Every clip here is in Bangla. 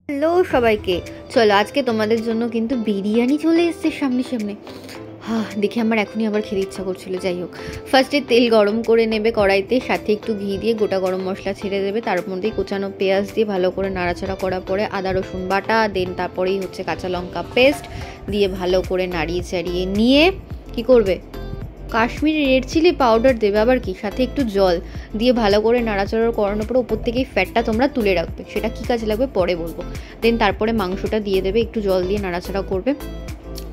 হ্যালো সবাইকে, চলো আজকে তোমাদের জন্য কিন্তু বিরিয়ানি চলে এসছে সামনে সামনে। দেখে আমার এখনই আবার খেতে ইচ্ছা করছিল। যাই হোক, ফার্স্টে তেল গরম করে নেবে কড়াইতে, সাথে একটু ঘি দিয়ে গোটা গরম মশলা ছেড়ে দেবে, তার মধ্যেই কোচানো পেঁয়াজ দিয়ে ভালো করে নাড়াচাড়া করার পরে আদা রসুন বাটা, দেন তারপরেই হচ্ছে কাঁচা লঙ্কা পেস্ট দিয়ে ভালো করে নাড়িয়ে চাড়িয়ে নিয়ে কি করবে, কাশ্মীরি রেড চিলি পাউডার দেবে, আবার কি সাথে একটু জল দিয়ে ভালো করে নাড়াচাড়া করানোর পরে উপর থেকে এই ফ্যাটটা তোমরা তুলে রাখবে। সেটা কী কাজে লাগবে পরে বলবো। দেন তারপরে মাংসটা দিয়ে দেবে, একটু জল দিয়ে নাড়াচাড়া করবে,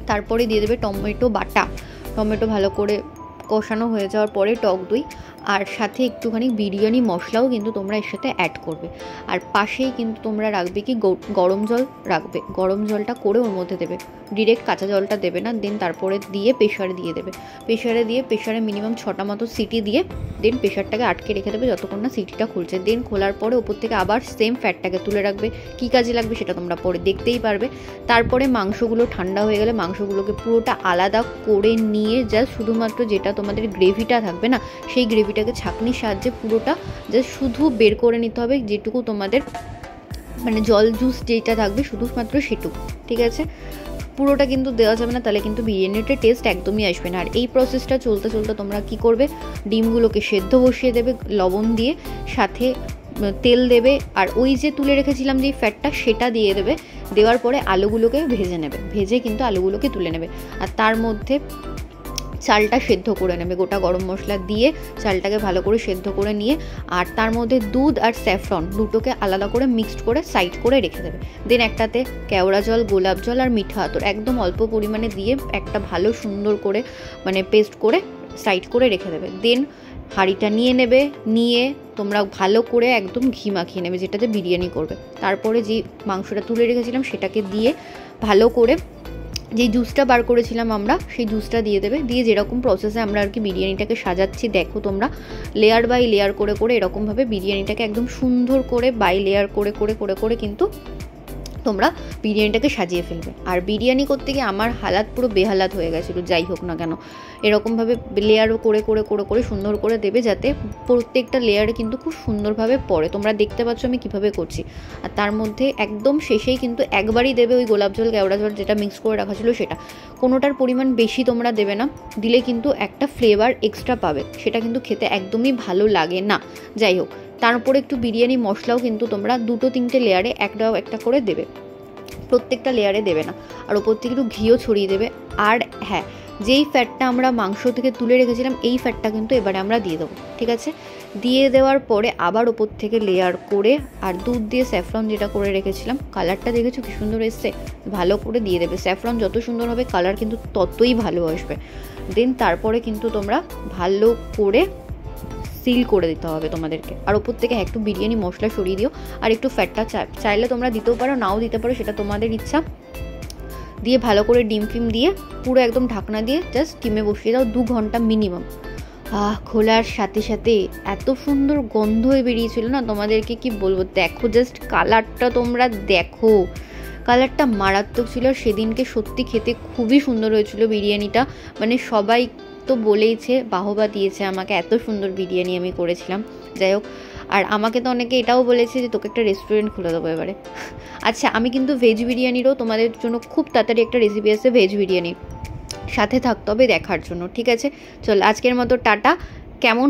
তারপরে দিয়ে দেবে টমেটো বাটা। টমেটো ভালো করে কষানো হয়ে যাওয়ার পরে টক দই আর সাথে একটুখানি বিরিয়ানি মশলাও কিন্তু তোমরা এর সাথে অ্যাড করবে। আর পাশেই কিন্তু তোমরা রাখবে কি গরম জল রাখবে, গরম জলটা করে ওর মধ্যে দেবে, ডিরেক্ট কাঁচা জলটা দেবে না। দেন তারপরে দিয়ে প্রেশারে দিয়ে দেবে, প্রেশারে মিনিমাম 6টা মতো সিটি দিয়ে দেন প্রেশারটাকে আটকে রেখে দেবে যতক্ষণ না সিটিটা খুলছে। দেন খোলার পরে ওপর থেকে আবার সেম ফ্যাটটাকে তুলে রাখবে। কী কাজে লাগবে সেটা তোমরা পরে দেখতেই পারবে। তারপরে মাংসগুলো ঠান্ডা হয়ে গেলে মাংসগুলোকে পুরোটা আলাদা করে নিয়ে জাস্ট শুধুমাত্র যেটা তোমাদের গ্রেভিটা থাকবে না, সেই গ্রেভিটাকে ছাঁকনির সাহায্যে পুরোটা জাস্ট শুধু বের করে নিতে হবে, যেটুকু তোমাদের মানে জল জুস যেটা থাকবে শুধুমাত্র সেটুকু, ঠিক আছে? পুরোটা কিন্তু দেওয়া যাবে না, তাহলে কিন্তু বিরিয়ানিটার টেস্ট একদমই আসবে না। আর এই প্রসেসটা চলতে চলতে তোমরা কি করবে, ডিমগুলোকে সেদ্ধ বসিয়ে দেবে লবণ দিয়ে, সাথে তেল দেবে, আর ওই যে তুলে রেখেছিলাম যে ফ্যাটটা সেটা দিয়ে দেবে। দেওয়ার পরে আলুগুলোকে ভেজে নেবে, ভেজে কিন্তু আলুগুলোকে তুলে নেবে। আর তার মধ্যে চালটা সেদ্ধ করে নেবে, গোটা গরম মশলা দিয়ে চালটাকে ভালো করে সেদ্ধ করে নিয়ে, আর তার মধ্যে দুধ আর স্যাফরন দুটোকে আলাদা করে মিক্সড করে সাইড করে রেখে দেবে। দেন একটাতে কেওড়া জল, গোলাপ জল আর মিঠা আতর একদম অল্প পরিমাণে দিয়ে একটা ভালো সুন্দর করে মানে পেস্ট করে সাইড করে রেখে দেবে। দেন হাঁড়িটা নিয়ে নেবে, নিয়ে তোমরা ভালো করে একদম ঘি মাখিয়ে নেবে যেটাতে বিরিয়ানি করবে। তারপরে যে মাংসটা তুলে রেখেছিলাম সেটাকে দিয়ে ভালো করে যেই জুসটা বার করেছিলাম আমরা সেই জুসটা দিয়ে দেবে। দিয়ে যেরকম প্রসেসে আমরা আর কি বিরিয়ানিটাকে সাজাচ্ছি দেখো তোমরা, লেয়ার বাই লেয়ার করে করে এরকমভাবে বিরিয়ানিটাকে একদম সুন্দর করে বাই লেয়ার করে করে করে করে কিন্তু তোমরা বিরিয়ানিটাকে সাজিয়ে ফেলবে। আর বিরিয়ানি করতে গিয়ে আমার হালাত পুরো বেহালাত হয়ে গেছিলো। যাই হোক না কেন, এরকমভাবে লেয়ার করে করে করে করে সুন্দর করে দেবে যাতে প্রত্যেকটা লেয়ারে কিন্তু খুব সুন্দরভাবে পড়ে। তোমরা দেখতে পাচ্ছ আমি কিভাবে করছি। আর তার মধ্যে একদম শেষেই কিন্তু একবারই দেবে ওই গোলাপ জল কেওড়া জল যেটা মিক্স করে রাখা ছিল সেটা। কোনোটার পরিমাণ বেশি তোমরা দেবে না, দিলে কিন্তু একটা ফ্লেভার এক্সট্রা পাবে, সেটা কিন্তু খেতে একদমই ভালো লাগে না। যাই হোক, তার উপরে একটু বিরিয়ানি মশলাও কিন্তু তোমরা 2-3টে লেয়ারে একটা একটা করে দেবে, প্রত্যেকটা লেয়ারে দেবে না। আর ওপর থেকে একটু ঘিও ছড়িয়ে দেবে। আর হ্যাঁ, যেই ফ্যাটটা আমরা মাংস থেকে তুলে রেখেছিলাম এই ফ্যাটটা কিন্তু এবারে আমরা দিয়ে দেবো, ঠিক আছে? দিয়ে দেওয়ার পরে আবার ওপর থেকে লেয়ার করে আর দুধ দিয়ে স্যাফরন যেটা করে রেখেছিলাম, কালারটা দেখেছো কি সুন্দর এসছে, ভালো করে দিয়ে দেবে। স্যাফরন যত সুন্দর হবে কালার কিন্তু ততই ভালো আসবে। দেন তারপরে কিন্তু তোমরা ভালো করে সিল করে দিতে হবে তোমাদেরকে। আর ওপর থেকে একটু বিরিয়ানি মশলা সরিয়ে দিও, আর একটু ফ্যাটটা চাইলে তোমরা দিতেও পারো, নাও দিতে পারো, সেটা তোমাদের ইচ্ছা। দিয়ে ভালো করে ডিম ফিম দিয়ে পুরো একদম ঢাকনা দিয়ে জাস্ট ডিমে বসিয়ে দাও 2 ঘন্টা মিনিমাম। খোলার সাথে সাথে এত সুন্দর গন্ধ হয়ে বেরিয়েছিল না, তোমাদেরকে কি বলবো। দেখো জাস্ট কালারটা, তোমরা দেখো কালারটা মারাত্মক ছিল। সেদিনকে সত্যি খেতে খুবই সুন্দর হয়েছিল বিরিয়ানিটা, মানে সবাই তো বলেইছে, বাহবা দিয়েছে আমাকে, এত সুন্দর বিরিয়ানি আমি করেছিলাম। যাই হোক, আর আমাকে তো অনেকে এটাও বলেছে যে তোকে একটা রেস্টুরেন্ট খুলে দেবো এবারে। আচ্ছা, আমি কিন্তু ভেজ বিরিয়ানিরও তোমাদের জন্য খুব তাড়াতাড়ি একটা রেসিপি আছে ভেজ বিরিয়ানির, সাথে থাকতে হবে দেখার জন্য, ঠিক আছে? চল আজকের মতো টাটা। কেমন